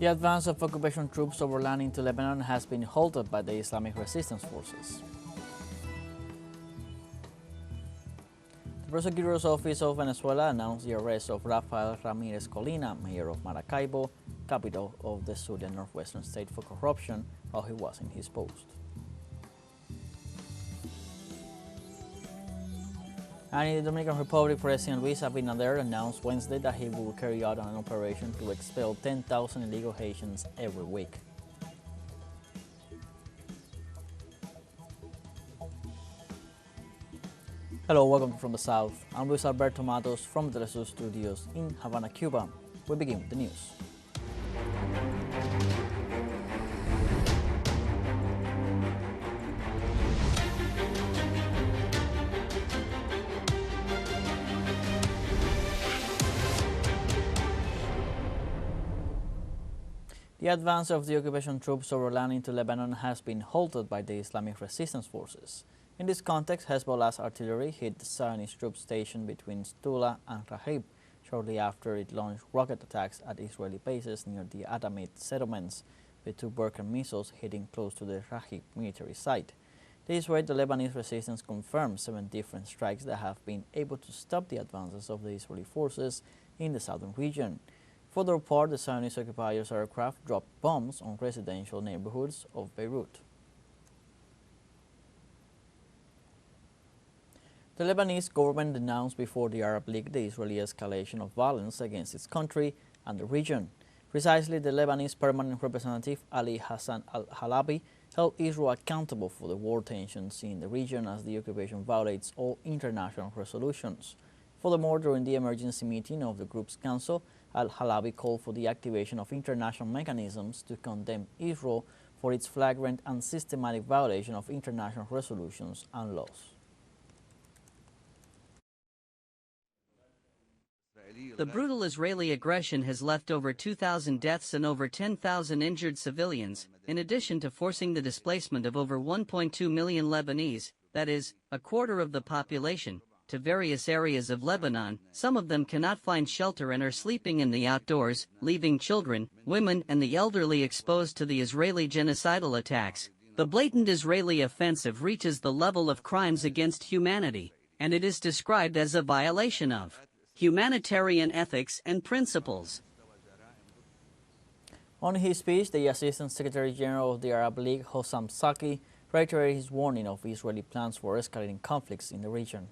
The advance of occupation troops over land into Lebanon has been halted by the Islamic resistance forces. The prosecutor's office of Venezuela announced the arrest of Rafael Ramirez Colina, mayor of Maracaibo, capital of the Sudan northwestern state, for corruption while he was in his post. And in the Dominican Republic, President Luis Abinader announced Wednesday that he will carry out an operation to expel 10,000 illegal Haitians every week. Hello, welcome from the South. I'm Luis Alberto Matos from the teleSUR studios in Havana, Cuba. We begin with the news. The advance of the occupation troops over land into Lebanon has been halted by the Islamic resistance forces. In this context, Hezbollah's artillery hit the Zionist troop station between Stula and Rahib shortly after it launched rocket attacks at Israeli bases near the Adamite settlements, with 2 Berkan missiles hitting close to the Rahib military site. This way, the Lebanese resistance confirmed 7 different strikes that have been able to stop the advances of the Israeli forces in the southern region. For their part, the Zionist occupiers' aircraft dropped bombs on residential neighborhoods of Beirut. The Lebanese government denounced before the Arab League the Israeli escalation of violence against its country and the region. Precisely, the Lebanese permanent representative Ali Hassan al-Halabi held Israel accountable for the war tensions in the region as the occupation violates all international resolutions. Furthermore, during the emergency meeting of the group's council, al-Halabi called for the activation of international mechanisms to condemn Israel for its flagrant and systematic violation of international resolutions and laws. The brutal Israeli aggression has left over 2,000 deaths and over 10,000 injured civilians, in addition to forcing the displacement of over 1.2 million Lebanese, that is, a quarter of the population, to various areas of Lebanon. Some of them cannot find shelter and are sleeping in the outdoors, leaving children, women and the elderly exposed to the Israeli genocidal attacks. The blatant Israeli offensive reaches the level of crimes against humanity, and it is described as a violation of humanitarian ethics and principles. On his speech, the Assistant Secretary General of the Arab League, Hossam Saki, reiterated his warning of Israeli plans for escalating conflicts in the region.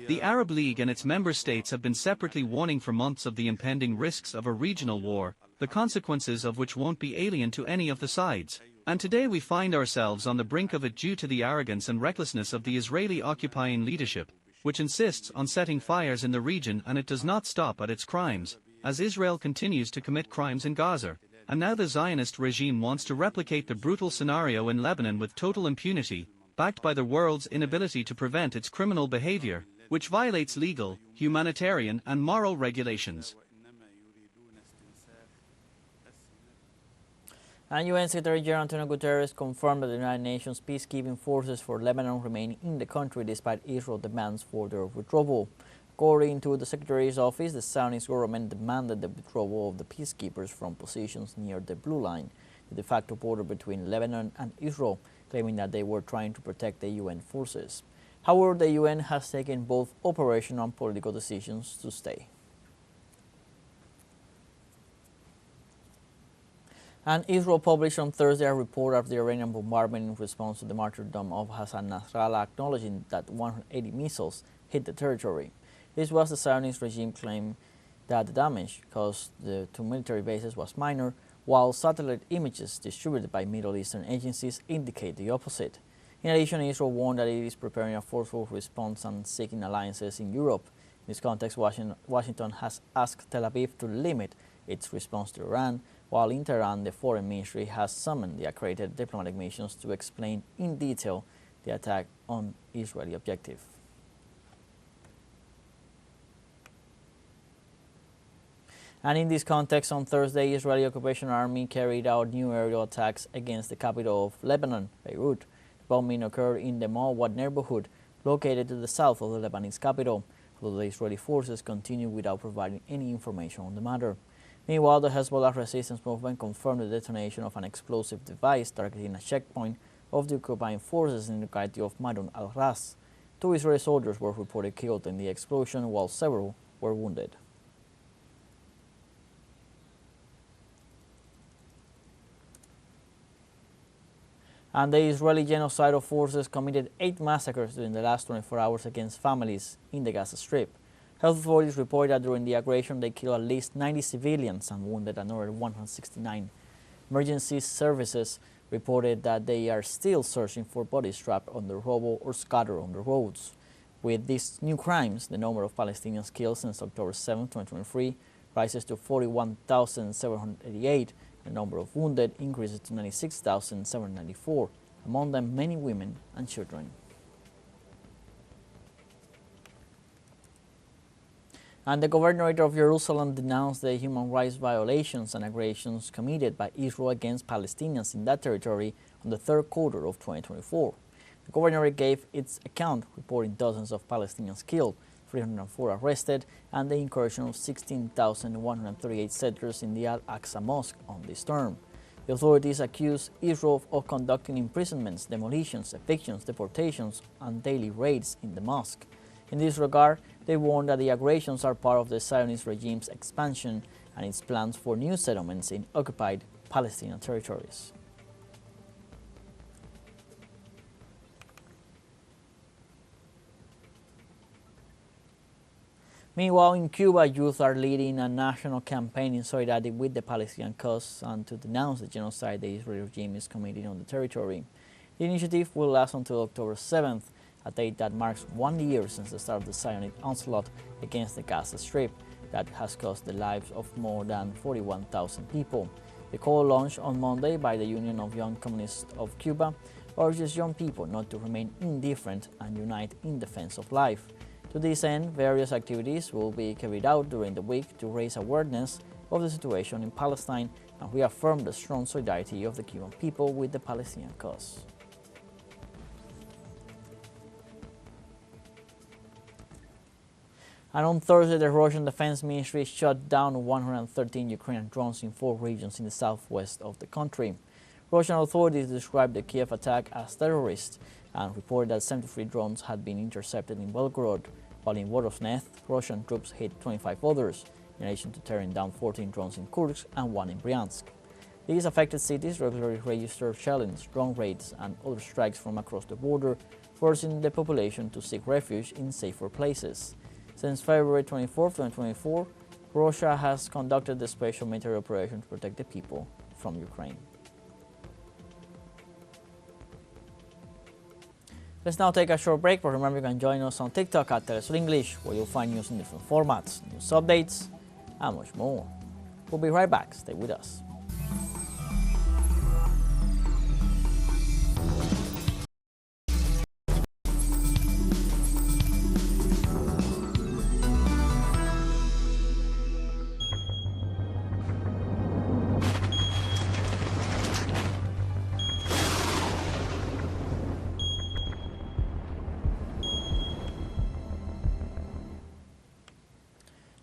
The Arab League and its member states have been separately warning for months of the impending risks of a regional war, the consequences of which won't be alien to any of the sides. And today we find ourselves on the brink of it due to the arrogance and recklessness of the Israeli occupying leadership, which insists on setting fires in the region, and it does not stop at its crimes, as Israel continues to commit crimes in Gaza. And now the Zionist regime wants to replicate the brutal scenario in Lebanon with total impunity, backed by the world's inability to prevent its criminal behavior, which violates legal, humanitarian and moral regulations. And UN Secretary General Antonio Guterres confirmed that the United Nations peacekeeping forces for Lebanon remain in the country despite Israel's demands for their withdrawal. According to the Secretary's office, the Zionist government demanded the withdrawal of the peacekeepers from positions near the Blue Line, the de facto border between Lebanon and Israel, claiming that they were trying to protect the UN forces. However, the UN has taken both operational and political decisions to stay. And Israel published on Thursday a report of the Iranian bombardment in response to the martyrdom of Hassan Nasrallah, acknowledging that 180 missiles hit the territory. This was the Zionist regime claim that the damage caused to military bases was minor, while satellite images distributed by Middle Eastern agencies indicate the opposite. In addition, Israel warned that it is preparing a forceful response and seeking alliances in Europe. In this context, Washington has asked Tel Aviv to limit its response to Iran, while in Tehran, the Foreign Ministry has summoned the accredited diplomatic missions to explain in detail the attack on Israeli objective. And in this context, on Thursday, Israeli occupation army carried out new aerial attacks against the capital of Lebanon, Beirut. The bombing occurred in the Mawad neighborhood, located to the south of the Lebanese capital, although the Israeli forces continue without providing any information on the matter. Meanwhile, the Hezbollah resistance movement confirmed the detonation of an explosive device targeting a checkpoint of the occupying forces in the locality of Marun al-Ras. 2 Israeli soldiers were reported killed in the explosion, while several were wounded. And the Israeli genocidal forces committed 8 massacres during the last 24 hours against families in the Gaza Strip. Health authorities report that during the aggression they killed at least 90 civilians and wounded another 169. Emergency services reported that they are still searching for bodies trapped under rubble or scattered on the roads. With these new crimes, the number of Palestinians killed since October 7, 2023 rises to 41,788. The number of wounded increases to 96,794, among them many women and children. And the Governorate of Jerusalem denounced the human rights violations and aggressions committed by Israel against Palestinians in that territory on the third quarter of 2024. The Governorate gave its account, reporting dozens of Palestinians killed, 304 arrested, and the incursion of 16,138 settlers in the Al-Aqsa Mosque on this term. The authorities accuse Israel of conducting imprisonments, demolitions, evictions, deportations, and daily raids in the mosque. In this regard, they warn that the aggressions are part of the Zionist regime's expansion and its plans for new settlements in occupied Palestinian territories. Meanwhile, in Cuba, youth are leading a national campaign in solidarity with the Palestinian cause and to denounce the genocide the Israeli regime is committing on the territory. The initiative will last until October 7th, a date that marks 1 year since the start of the Zionist onslaught against the Gaza Strip that has cost the lives of more than 41,000 people. The call, launched on Monday by the Union of Young Communists of Cuba, urges young people not to remain indifferent and unite in defense of life. To this end, various activities will be carried out during the week to raise awareness of the situation in Palestine and reaffirm the strong solidarity of the Cuban people with the Palestinian cause. And on Thursday, the Russian Defense Ministry shot down 113 Ukrainian drones in 4 regions in the southwest of the country. Russian authorities described the Kiev attack as terrorist and reported that 73 drones had been intercepted in Belgorod, while in Voronezh, Russian troops hit 25 others, in addition to tearing down 14 drones in Kursk and 1 in Bryansk. These affected cities regularly register shelling, drone raids, and other strikes from across the border, forcing the population to seek refuge in safer places. Since February 24, 2024, Russia has conducted the special military operation to protect the people from Ukraine. Let's now take a short break, but remember you can join us on TikTok at teleSUR English, where you'll find news in different formats, news updates, and much more. We'll be right back. Stay with us.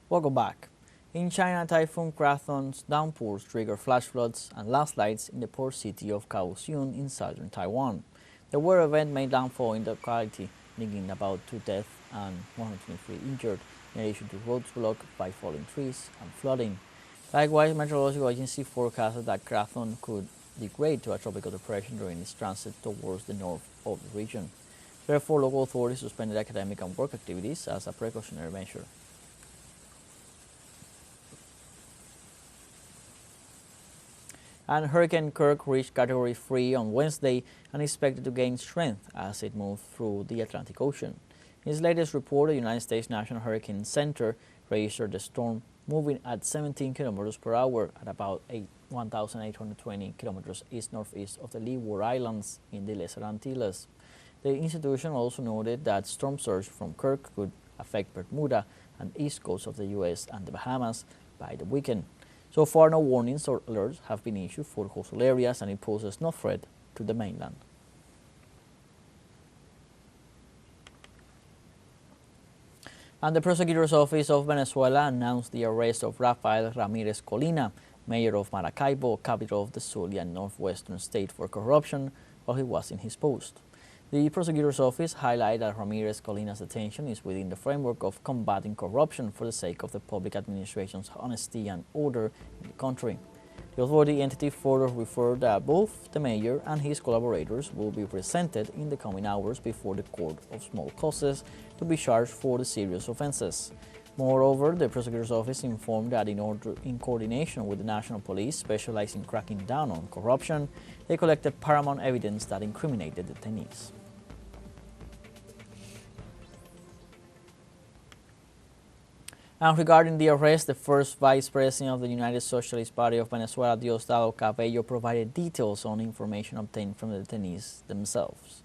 Welcome back. In China, Typhoon Krathon's downpours trigger flash floods and landslides in the port city of Kaohsiung in southern Taiwan. The weather event made landfall in the locality, bringing about 2 deaths and 123 injured, in addition to roads blocked by falling trees and flooding. Likewise, meteorological agency forecasted that Krathon could degrade to a tropical depression during its transit towards the north of the region. Therefore, local authorities suspended academic and work activities as a precautionary measure. And Hurricane Kirk reached Category 3 on Wednesday and is expected to gain strength as it moves through the Atlantic Ocean. In its latest report, the United States National Hurricane Center registered the storm moving at 17 kilometers per hour at about 1,820 kilometers east-northeast of the Leeward Islands in the Lesser Antilles. The institution also noted that storm surge from Kirk could affect Bermuda and east coast of the U.S. and the Bahamas by the weekend. So far, no warnings or alerts have been issued for coastal areas, and it poses no threat to the mainland. And the prosecutor's office of Venezuela announced the arrest of Rafael Ramirez Colina, mayor of Maracaibo, capital of the Zulia northwestern state, for corruption while he was in his post. The prosecutor's office highlighted that Ramirez Colina's detention is within the framework of combating corruption for the sake of the public administration's honesty and order in the country. The authority entity further referred that both the mayor and his collaborators will be presented in the coming hours before the Court of Small Causes to be charged for the serious offenses. Moreover, the prosecutor's office informed that in coordination with the National Police specialized in cracking down on corruption, they collected paramount evidence that incriminated the detainees. And regarding the arrest, the first vice president of the United Socialist Party of Venezuela, Diosdado Cabello, provided details on information obtained from the detainees themselves.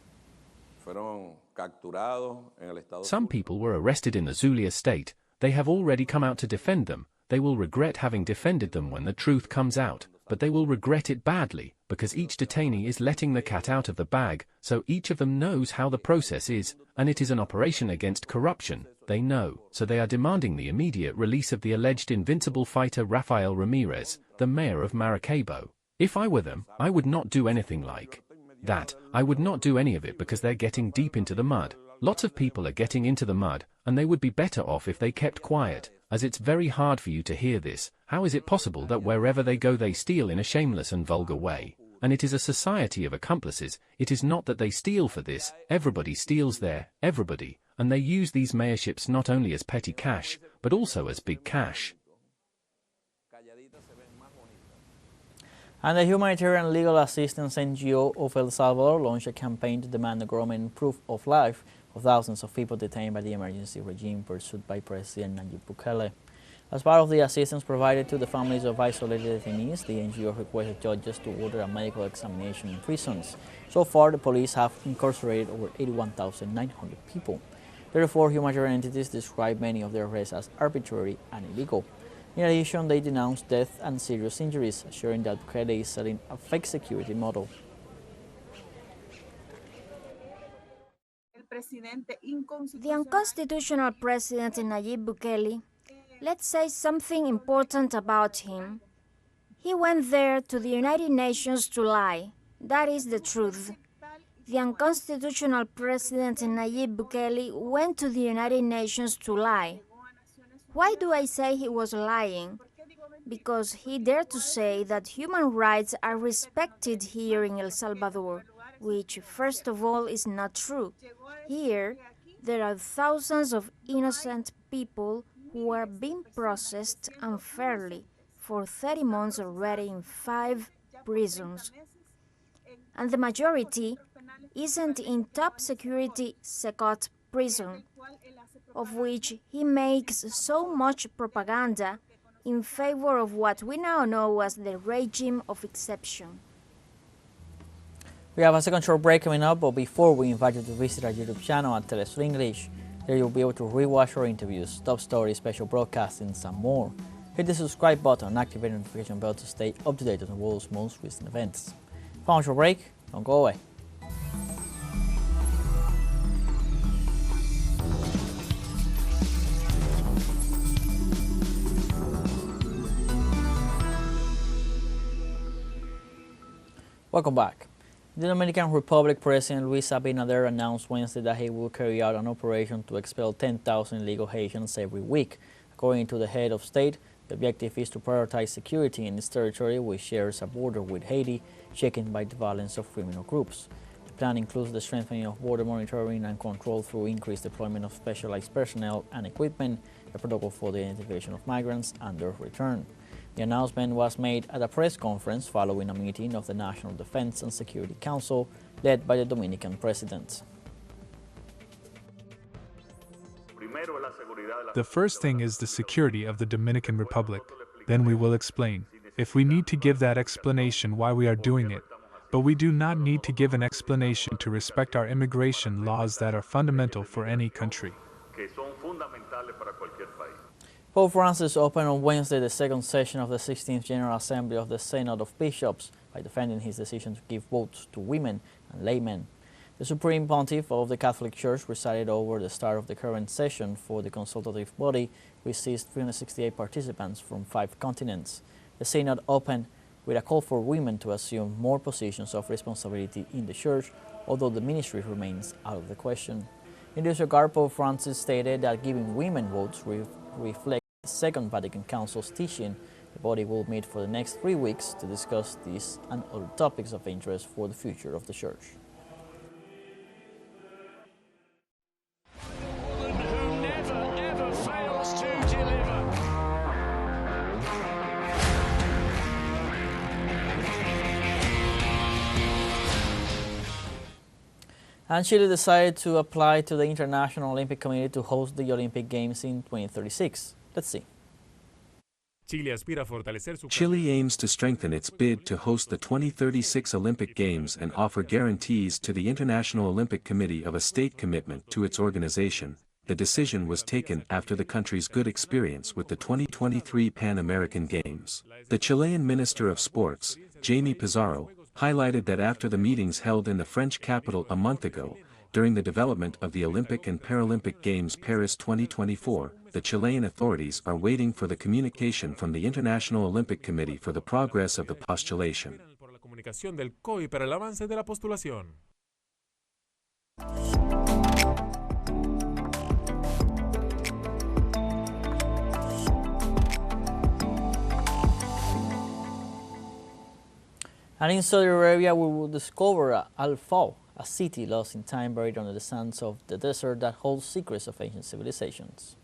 Some people were arrested in the Zulia state. They have already come out to defend them. They will regret having defended them when the truth comes out, but they will regret it badly, because each detainee is letting the cat out of the bag, so each of them knows how the process is, and it is an operation against corruption. They know, so they are demanding the immediate release of the alleged invincible fighter Rafael Ramirez, the mayor of Maracaibo. If I were them, I would not do anything like that. I would not do any of it because they're getting deep into the mud. Lots of people are getting into the mud, and they would be better off if they kept quiet, as it's very hard for you to hear this. How is it possible that wherever they go they steal in a shameless and vulgar way? And it is a society of accomplices. It is not that they steal for this. Everybody steals there, everybody. And they use these mayorships not only as petty cash, but also as big cash. And the Humanitarian Legal Assistance NGO of El Salvador launched a campaign to demand the government proof of life of thousands of people detained by the emergency regime pursued by President Nayib Bukele. As part of the assistance provided to the families of isolated detainees, the NGO requested judges to order a medical examination in prisons. So far, the police have incarcerated over 81,900 people. Therefore, humanitarian entities describe many of their arrests as arbitrary and illegal. In addition, they denounced death and serious injuries, assuring that Bukele is setting a fake security model. The unconstitutional President Nayib Bukele, let's say something important about him. He went there to the United Nations to lie. That is the truth. The unconstitutional President Nayib Bukele went to the United Nations to lie. Why do I say he was lying? Because he dared to say that human rights are respected here in El Salvador, which, first of all, is not true. Here, there are thousands of innocent people who are being processed unfairly for 30 months already in 5 prisons. And the majority isn't in top security Secot prison, of which he makes so much propaganda in favor of what we now know as the regime of exception. We have a second short break coming up, but before we invite you to visit our YouTube channel at teleSUR English. There you'll be able to rewatch our interviews, top stories, special broadcasts, and some more. Hit the subscribe button and activate the notification bell to stay up to date on the world's most recent events. Found your break, don't go away. Welcome back. The Dominican Republic President Luis Abinader announced Wednesday that he will carry out an operation to expel 10,000 illegal Haitians every week. According to the head of state, the objective is to prioritize security in this territory, which shares a border with Haiti, shaken by the violence of criminal groups. The plan includes the strengthening of border monitoring and control through increased deployment of specialized personnel and equipment, a protocol for the identification of migrants and their return. The announcement was made at a press conference following a meeting of the National Defense and Security Council led by the Dominican president. The first thing is the security of the Dominican Republic. Then we will explain, if we need to give that explanation why we are doing it. But we do not need to give an explanation to respect our immigration laws that are fundamental for any country. Pope Francis opened on Wednesday the second session of the 16th General Assembly of the Synod of Bishops by defending his decision to give votes to women and laymen. The Supreme Pontiff of the Catholic Church presided over the start of the current session for the consultative body, which sees 368 participants from 5 continents. The synod opened with a call for women to assume more positions of responsibility in the Church, although the ministry remains out of the question. In this regard, Pope Francis stated that giving women votes reflects the Second Vatican Council's teaching. The body will meet for the next 3 weeks to discuss these and other topics of interest for the future of the Church. And Chile decided to apply to the International Olympic Committee to host the Olympic Games in 2036. Let's see. Chile aims to strengthen its bid to host the 2036 Olympic Games and offer guarantees to the International Olympic Committee of a state commitment to its organization. The decision was taken after the country's good experience with the 2023 Pan American Games. The Chilean Minister of Sports, Jaime Pizarro, highlighted that after the meetings held in the French capital a month ago, during the development of the Olympic and Paralympic Games Paris 2024, the Chilean authorities are waiting for the communication from the International Olympic Committee for the progress of the postulation. And in Saudi Arabia, we will discover Al-Faw, a city lost in time buried under the sands of the desert that holds secrets of ancient civilizations.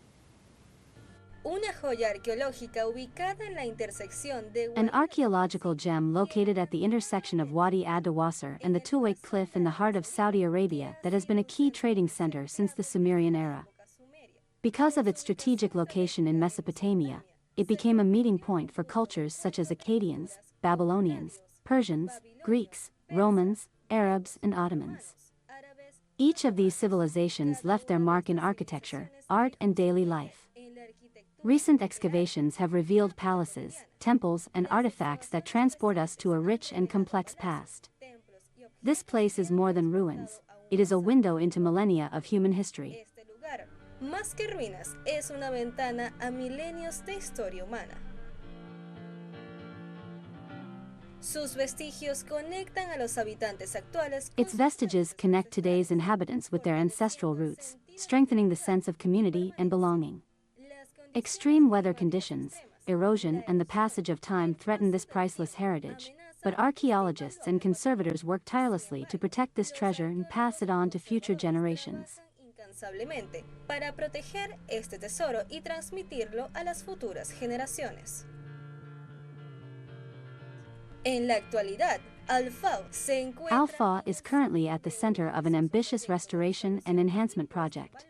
An archaeological gem located at the intersection of Wadi ad-Dawasir and the Tuwaiq Cliff in the heart of Saudi Arabia that has been a key trading center since the Sumerian era. Because of its strategic location in Mesopotamia, it became a meeting point for cultures such as Akkadians, Babylonians, Persians, Greeks, Romans, Arabs, and Ottomans. Each of these civilizations left their mark in architecture, art, and daily life. Recent excavations have revealed palaces, temples, and artifacts that transport us to a rich and complex past. This place is more than ruins. It is a window into millennia of human history. Más que ruinas, es una ventana a milenios de historia humana. Sus vestigios conectan a los habitantes actuales. Its vestiges connect today's inhabitants with their ancestral roots, strengthening the sense of community and belonging. Extreme weather conditions, erosion, and the passage of time threaten this priceless heritage, but archaeologists and conservators work tirelessly to protect this treasure and pass it on to future generations. Incansablemente para proteger este tesoro y transmitirlo a las futuras generaciones. En la actualidad, Al-Faw se encuentra. Al-Faw is currently at the center of an ambitious restoration and enhancement project.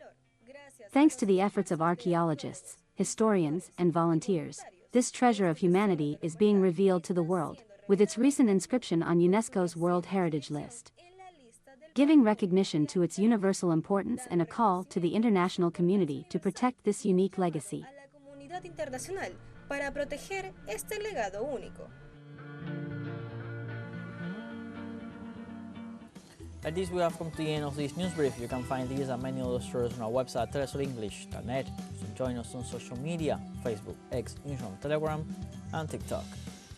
Thanks to the efforts of archaeologists, historians, and volunteers, this treasure of humanity is being revealed to the world, with its recent inscription on UNESCO's World Heritage List, giving recognition to its universal importance and a call to the international community to protect this unique legacy. A la comunidad internacional para proteger este legado único. Like this, we have come to the end of this news brief. You can find these and many other stories on our website, telesurenglish.net. So join us on social media, Facebook, X, Instagram, Telegram, and TikTok.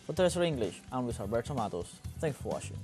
For telesur English, I'm Luis Alberto Matos. Thanks for watching.